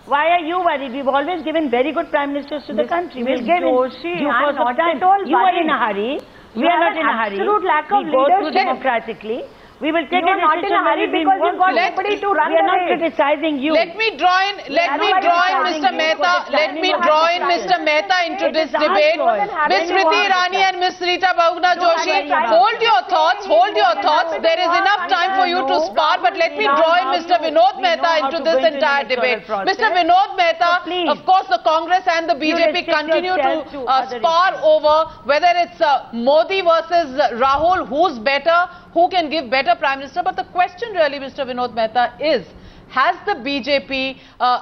Why are you worried? We've always given very good prime ministers to the country. We'll give Joshi, due I'm course of not time. at all You are worried. in a hurry. We You are have not in an a hurry. absolute lack of we go through leadership. democratically. We will take You a are not in decision a hurry when we because want you've got to. nobody to run We are the not race. criticizing you. Let me draw in Mr. Mehta into this debate. Ms. Smriti Irani and Ms. Rita Bahuguna Joshi, hold your thoughts. There is enough time for you to spar, but let me draw in Mr. Vinod Mehta into this entire debate. Mr. Vinod Mehta, of course the Congress and the BJP continue to spar over whether it's Modi versus Rahul, who's better, who can give better Prime Minister. But the question really, Mr. Vinod Mehta, is, has the BJP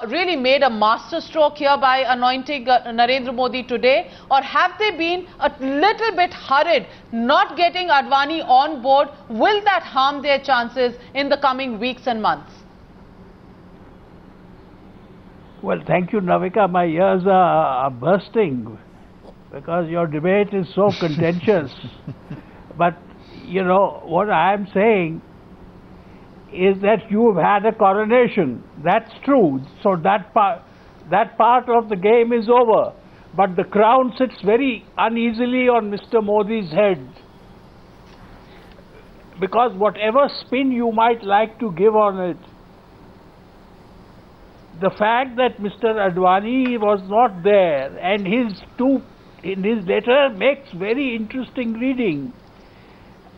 really made a masterstroke here by anointing Narendra Modi today? Or have they been a little bit hurried, not getting Advani on board? Will that harm their chances in the coming weeks and months? Well, thank you, Navika. My ears are bursting because your debate is so contentious. But, you know, what I am saying is that you've had a coronation. That's true. So that part of the game is over. But the crown sits very uneasily on Mr. Modi's head. Because whatever spin you might like to give on it, the fact that Mr. Advani was not there and in his letter makes very interesting reading.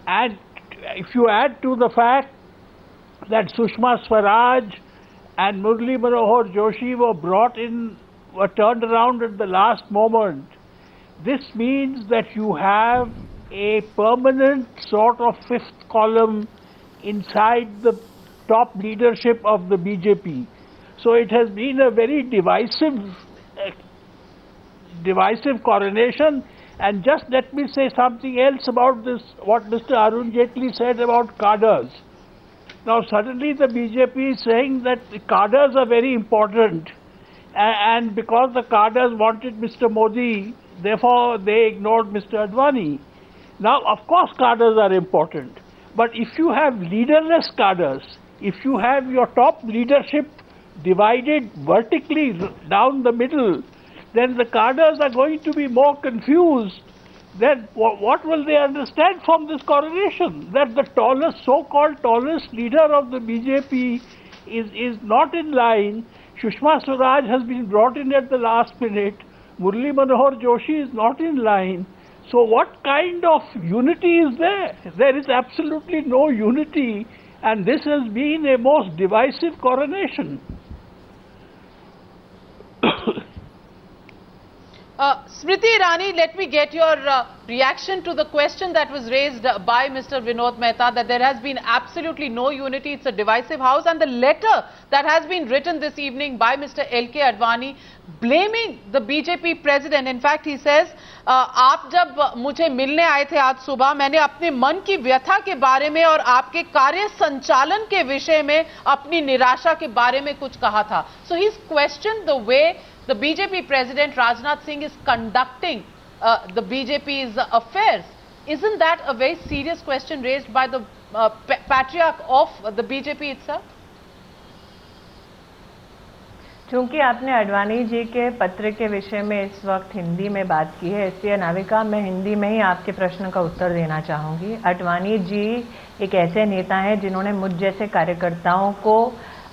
And if you add to the fact that Sushma Swaraj and Murli Manohar Joshi were turned around at the last moment, this means that you have a permanent sort of fifth column inside the top leadership of the BJP. So it has been a very divisive coronation. And just let me say something else about this, what Mr. Arun Jaitley said about cadres. Now suddenly the BJP is saying that the cadres are very important, and because the cadres wanted Mr. Modi, therefore they ignored Mr. Advani. Now of course cadres are important, but if you have leaderless cadres, if you have your top leadership divided vertically down the middle, then the cadres are going to be more confused. Then what will they understand from this coronation? That the tallest, so-called tallest leader of the BJP is not in line. Sushma Swaraj has been brought in at the last minute. Murli Manohar Joshi is not in line. So what kind of unity is there? There is absolutely no unity, and this has been a most divisive coronation. Smriti Irani, let me get your reaction to the question that was raised by Mr. Vinod Mehta, that there has been absolutely no unity, it's a divisive house, and the letter that has been written this evening by Mr. L.K. Advani blaming the BJP president. In fact, he says, आप जब मुझे मिलने आए थे आज सुबह, मैंने अपने मन की व्यथा के बारे में और आपके कार्य संचालन के विषय में अपनी निराशा के बारे में कुछ कहा था. So he's questioned the way the BJP president Rajnath Singh is conducting the BJP's affairs. Isn't that a very serious question raised by the patriarch of the BJP itself? चूंकि आपने अडवाणी जी के पत्र के विषय में इस वक्त हिंदी में बात की है, इसलिए नाविका मैं हिंदी में ही आपके प्रश्न का उत्तर देना चाहूँगी. अडवाणी जी एक ऐसे नेता हैं जिन्होंने मुझ जैसे कार्यकर्ताओं को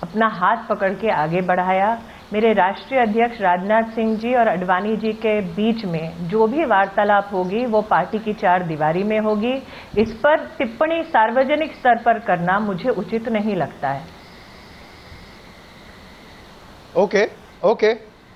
अपना हाथ पकड़ के आगे बढ़ाया. मेरे राष्ट्रीय अध्यक्ष राजनाथ सिंह जी और अडवाणी जी के बीच में जो भी वार्तालाप होगी वो पार्टी की चार दीवारी में होगी. इस पर टिप्पणी सार्वजनिक स्तर पर करना मुझे उचित नहीं लगता है. Okay.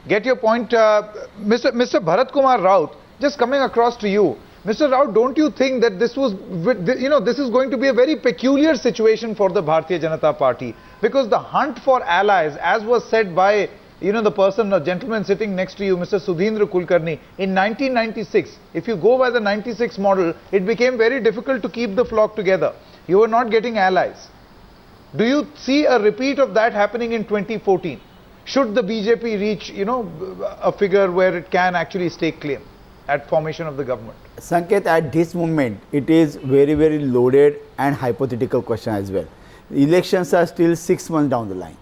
Get your point. Mr. Bharat Kumar Raut, just coming across to you. Mr. Raut, don't you think that this is going to be a very peculiar situation for the Bharatiya Janata Party? Because the hunt for allies, as was said by, the gentleman sitting next to you, Mr. Sudhindra Kulkarni, in 1996, if you go by the 96 model, it became very difficult to keep the flock together. You were not getting allies. Do you see a repeat of that happening in 2014? Should the BJP reach, a figure where it can actually stake claim at formation of the government? Sanket, at this moment, it is very, very loaded and hypothetical question as well. Elections are still 6 months down the line.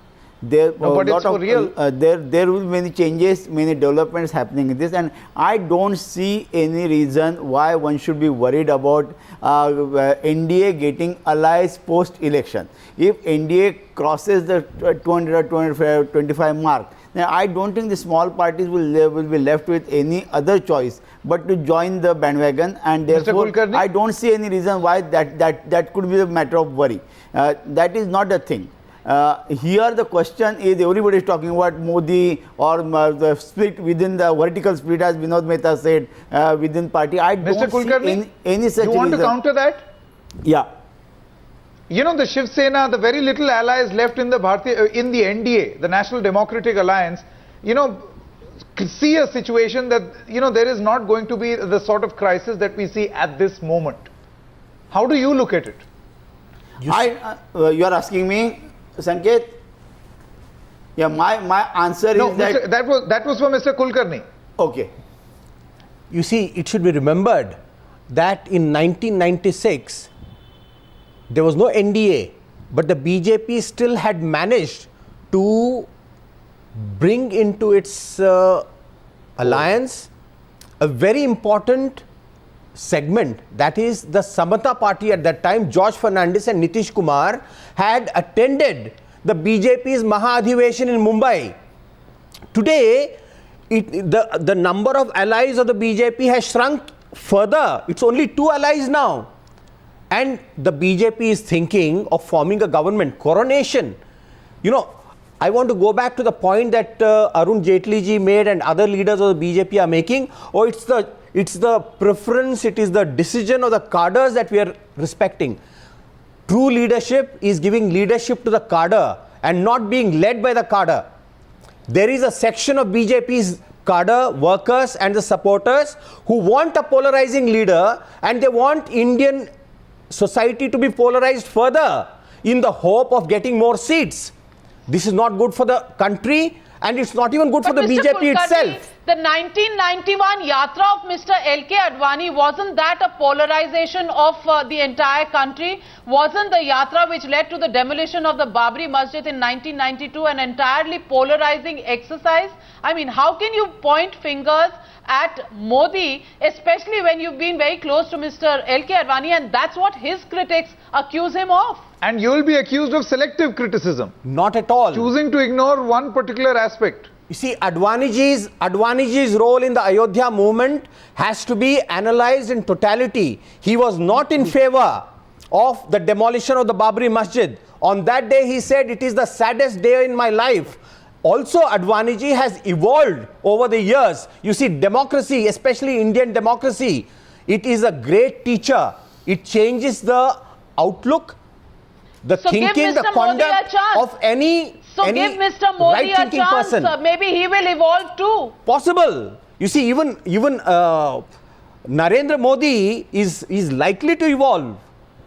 there No, but it's for real. there will be many changes, many developments happening in this, and I don't see any reason why one should be worried about NDA getting allies post-election. If NDA crosses the 200 or 225 mark, then I don't think the small parties will be left with any other choice but to join the bandwagon, and therefore I don't see any reason why that could be a matter of worry. That is not a thing. Here the question is, everybody is talking about Modi or the split within the vertical split, as Vinod Mehta said, within party. I don't see any such reason. You want to counter that? Yeah. You know, the Shiv Sena, the very little allies left in the in the NDA, the National Democratic Alliance, you know, see a situation that, you know, there is not going to be the sort of crisis that we see at this moment. How do you look at it? You are asking me, Sanket? Yeah, my answer is that... that was for Mr. Kulkarni. Okay. You see, it should be remembered that in 1996, there was no NDA, but the BJP still had managed to bring into its alliance a very important segment, that is the Samata party. At that time, George Fernandes and Nitish Kumar had attended the BJP's Maha-Adhiveshan in Mumbai. Today, the number of allies of the BJP has shrunk further. It's only 2 allies now. And the BJP is thinking of forming a government, coronation. You know, I want to go back to the point that Arun Jaitley ji made and other leaders of the BJP are making. Oh, it's the preference, it is the decision of the cadres that we are respecting. True leadership is giving leadership to the cadre and not being led by the cadre. There is a section of BJP's cadre, workers and the supporters who want a polarizing leader, and they want Indian society to be polarized further in the hope of getting more seats. This is not good for the country, and it's not even good for the BJP itself. The 1991 Yatra of Mr. L.K. Advani, wasn't that a polarization of the entire country? Wasn't the Yatra which led to the demolition of the Babri Masjid in 1992 an entirely polarizing exercise? I mean, how can you point fingers at Modi, especially when you've been very close to Mr. L.K. Advani, and that's what his critics accuse him of? And you will be accused of selective criticism. Not at all. Choosing to ignore one particular aspect. You see, Advaniji's role in the Ayodhya movement has to be analyzed in totality. He was not in favor of the demolition of the Babri Masjid. On that day, he said, it is the saddest day in my life. Also, Advaniji has evolved over the years. You see, democracy, especially Indian democracy, it is a great teacher. It changes the outlook, the thinking, the conduct of any give Mr. Modi a chance. Maybe he will evolve too. Possible. You see, even Narendra Modi is likely to evolve,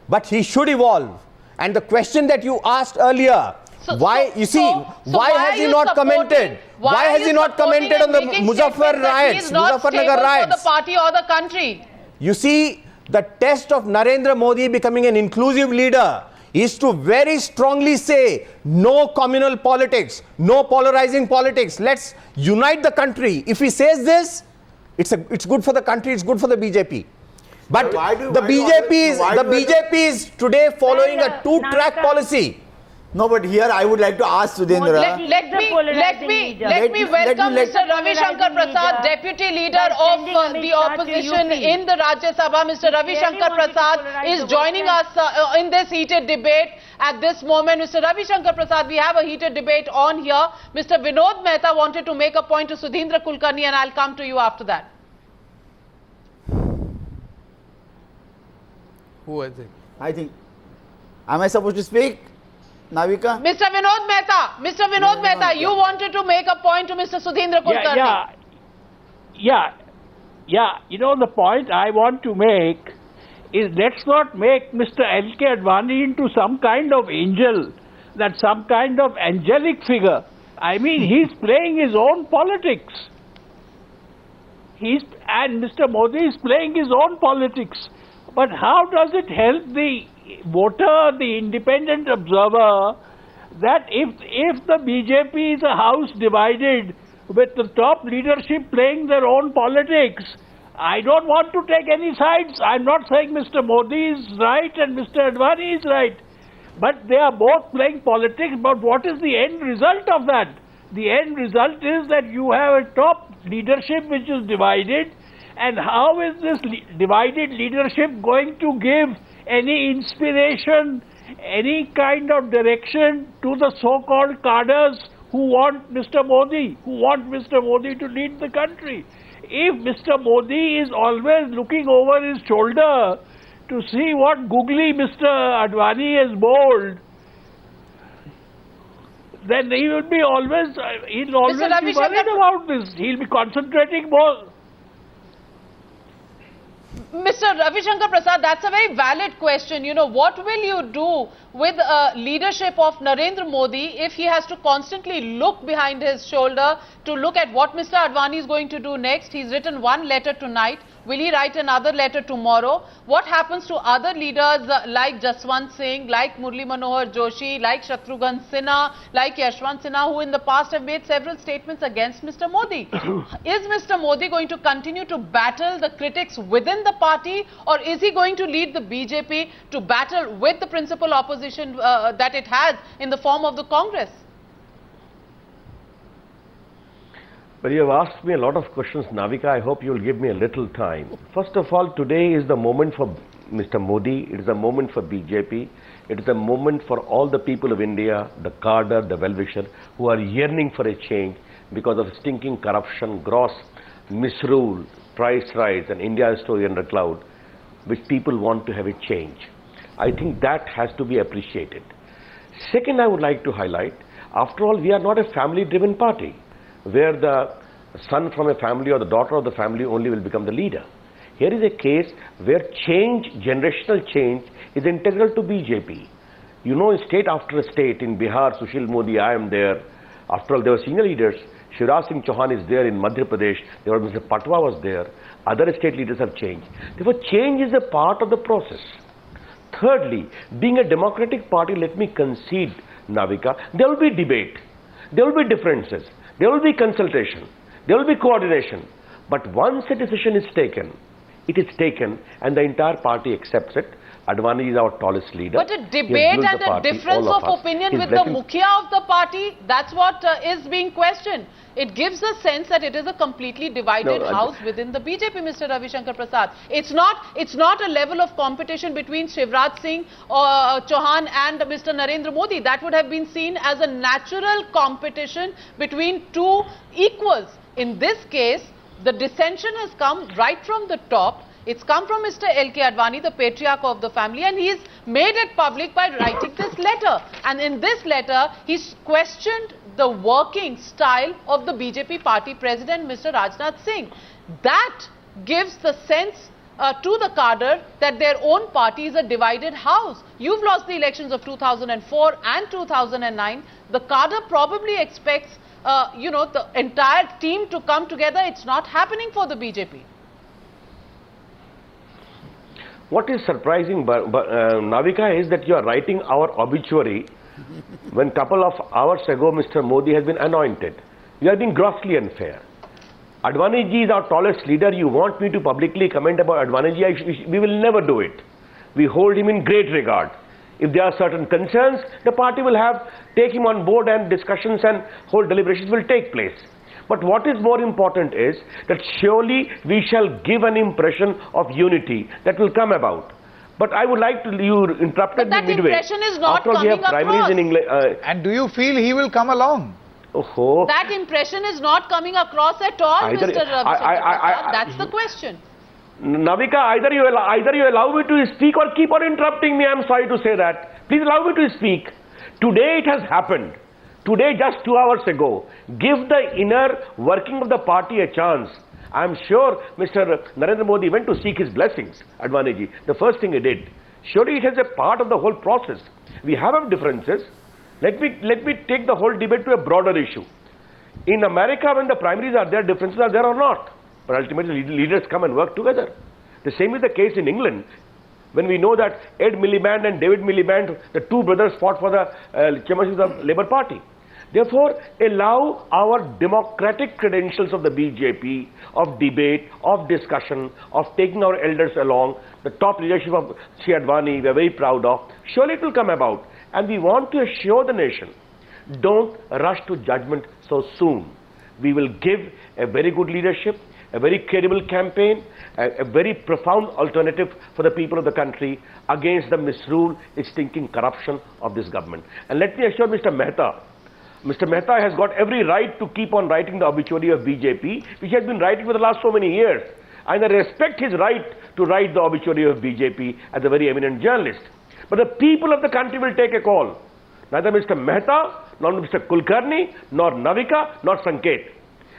but he should evolve. And the question that you asked earlier, why has he not commented? Why has he not commented on the Muzaffar riots, Muzaffarnagar riots? For the party or the country. You see, the test of Narendra Modi becoming an inclusive leader is to very strongly say no communal politics, no polarizing politics. Let's unite the country. If he says this, it's good for the country, it's good for the BJP. But the BJP is today following a two-track policy. No, but here I would like to ask Sudhindra. Let me welcome Mr. Ravi Shankar Prasad, Deputy Leader of the Opposition in the Rajya Sabha. Mr. Ravi Shankar Prasad is joining us in this heated debate at this moment. Mr. Ravi Shankar Prasad, we have a heated debate on here. Mr. Vinod Mehta wanted to make a point to Sudhindra Kulkarni, and I'll come to you after that. Who is it? I think, am I supposed to speak? Navika? Mr. Vinod Mehta, you wanted to make a point to Mr. Sudhindra Kulkarni. Yeah. You know, the point I want to make is, let's not make Mr. L.K. Advani into some kind of angel, that some kind of angelic figure. I mean, he's playing his own politics. And Mr. Modi is playing his own politics. But how does it help the voter, the independent observer, that if the BJP is a house divided with the top leadership playing their own politics, I don't want to take any sides. I'm not saying Mr. Modi is right and Mr. Advani is right, but they are both playing politics. But what is the end result of that? The end result is that you have a top leadership which is divided, and how is this divided leadership going to give any inspiration, any kind of direction to the so-called cadres who want Mr. Modi, to lead the country? If Mr. Modi is always looking over his shoulder to see what googly Mr. Advani has bowled, then he will be always, he'll always be worried about this. He'll be concentrating more. Mr. Ravi Shankar Prasad, that's a very valid question. You know, what will you do with leadership of Narendra Modi if he has to constantly look behind his shoulder to look at what Mr. Advani is going to do next? He's written one letter tonight. Will he write another letter tomorrow? What happens to other leaders like Jaswant Singh, like Murli Manohar Joshi, like Shatrughan Sinha, like Yashwant Sinha, who in the past have made several statements against Mr. Modi? Is Mr. Modi going to continue to battle the critics within the party, or is he going to lead the BJP to battle with the principal opposition that it has in the form of the Congress? Well, you have asked me a lot of questions, Navika. I hope you will give me a little time. First of all, today is the moment for Mr. Modi. It is a moment for BJP. It is a moment for all the people of India, the cadre, the well-wisher, who are yearning for a change because of stinking corruption, gross misrule, price rise, and India's story under cloud, which people want to have a change. I think that has to be appreciated. Second, I would like to highlight, after all, we are not a family-driven party, where the son from a family or the daughter of the family only will become the leader. Here is a case where change, generational change, is integral to BJP. You know, state after state, in Bihar, Sushil Modi, I am there. After all, there were senior leaders. Shivraj Singh Chauhan is there in Madhya Pradesh. There was Mr. Patwa was there. Other state leaders have changed. Therefore, change is a part of the process. Thirdly, being a democratic party, let me concede, Navika, there will be debate. There will be differences. There will be consultation, there will be coordination, but once a decision is taken, it is taken and the entire party accepts it. Advani is our tallest leader. But a debate and a difference of opinion with the Mukhia of the party, that's what is being questioned. It gives a sense that it is a completely divided house within the BJP, Mr. Ravi Shankar Prasad. It's not a level of competition between Shivraj Singh Chauhan and Mr. Narendra Modi. That would have been seen as a natural competition between two equals. In this case, the dissension has come right from the top. It's come from Mr. L.K. Advani, the patriarch of the family, and he's made it public by writing this letter. And in this letter, he's questioned the working style of the BJP party president, Mr. Rajnath Singh. That gives the sense to the cadre that their own party is a divided house. You've lost the elections of 2004 and 2009. The cadre probably expects, the entire team to come together. It's not happening for the BJP. What is surprising, Navika, is that you are writing our obituary when a couple of hours ago Mr. Modi has been anointed. You are being grossly unfair. Advani ji is our tallest leader. You want me to publicly comment about Advani ji? We will never do it. We hold him in great regard. If there are certain concerns, the party will take him on board, and discussions and whole deliberations will take place. But what is more important is that surely we shall give an impression of unity that will come about. But I would like to, you interrupted me midway. That impression is not coming across. Primaries in England, and do you feel he will come along? Oh. That impression is not coming across at all, Mr. Ravi. That's the question. Navika, either you allow me to speak or keep on interrupting me. I am sorry to say that. Please allow me to speak. Today it has happened. Today, just 2 hours ago, give the inner working of the party a chance. I am sure Mr. Narendra Modi went to seek his blessings, Advani ji. The first thing he did. Surely it is a part of the whole process. We have our differences. Let me take the whole debate to a broader issue. In America, when the primaries are there, differences are there or not. But ultimately, leaders come and work together. The same is the case in England. When we know that Ed Miliband and David Miliband, the two brothers, fought for the chairmanship of the Labour Party. Therefore, allow our democratic credentials of the BJP, of debate, of discussion, of taking our elders along, the top leadership of Shri Advani, we are very proud of. Surely it will come about. And we want to assure the nation, don't rush to judgment so soon. We will give a very good leadership, a very credible campaign, a very profound alternative for the people of the country against the misrule, stinking corruption of this government. And let me assure Mr. Mehta, Mr. Mehta has got every right to keep on writing the obituary of BJP, which he has been writing for the last so many years. And I respect his right to write the obituary of BJP as a very eminent journalist. But the people of the country will take a call. Neither Mr. Mehta, nor Mr. Kulkarni, nor Navika, nor Sanket.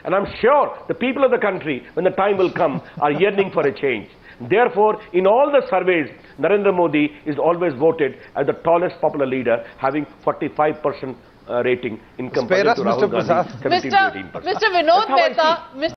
And I'm sure the people of the country, when the time will come, are yearning for a change. Therefore, in all the surveys, Narendra Modi is always voted as the tallest popular leader, having 45% rating in comparison to Rahul Gandhi, 17 to 18%. Mr. Vinod Mehta,